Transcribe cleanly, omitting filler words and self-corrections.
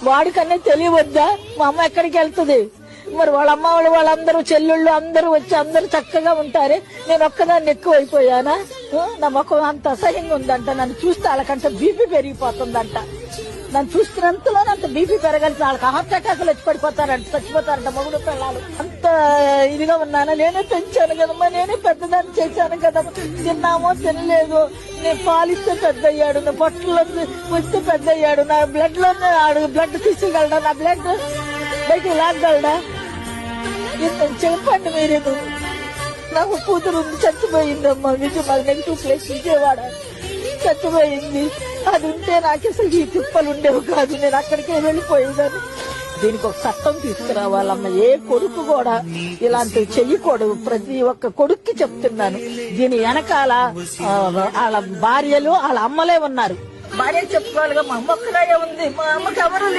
వాడికన్నా తెలియవద్దా మా అమ్మ ఎక్కడికి వెళ్తుంది? మరి వాళ్ళ అమ్మ వాళ్ళందరూ చెల్లెళ్ళు అందరూ వచ్చి అందరూ చక్కగా ఉంటారే, నేను ఒక్కదాన్ని ఎక్కువైపోయానా? నా ముఖం అంత అసహ్యంగా ఉందంట. నన్ను చూస్తే వాళ్ళకంట బీపీ పెరిగిపోతుందంట. నన్ను చూస్తున్నంతలోనే అంత బీపీ పెరగాలి, వాళ్ళకి హార్ట్ అటాక్లు వచ్చి పడిపోతారంట, చచ్చిపోతారంట మొగుడు పిల్లలు. అంత ఇదిగా ఉన్నానా? నేనే పెంచాను కదమ్మా, నేనే పెద్దదాన్ని చేశాను కదమ్మా. తిన్నామో తినలేదు, నేను పాలిస్తే పెద్ద అయ్యాడు, నా పొట్టలో వస్తే పెద్ద అయ్యాడు, నా బ్లడ్ లోనే ఆడు బ్లడ్ తీసేయగలడా? నా బ్లడ్ బయటికి లాగలడా? చెప్పండి మీరే. నాకు కూతురు ఉంది, చచ్చిపోయిందమ్మా. నెగిటివ్ ప్లేస్ విజయవాడ చచ్చిపోయింది. అది ఉంటే నాకు అసలు ఈ తిప్పలు ఉండేవి కాదు, నేను అక్కడికే వెళ్ళిపోయేదాన్ని. దీనికి ఒక చట్టం తీసుకురావాలమ్మ. ఏ కొడుకు కూడా ఇలాంటివి చెయ్యకూడదు. ప్రతి ఒక్క కొడుక్కి చెప్తున్నాను. దీని వెనకాల వాళ్ళ భార్యలు వాళ్ళ అమ్మలే ఉన్నారు. భార్య చెప్పుకోవాలిగా, మా అమ్మ ఒక్కడే ఉంది, మా అమ్మకి ఎవరు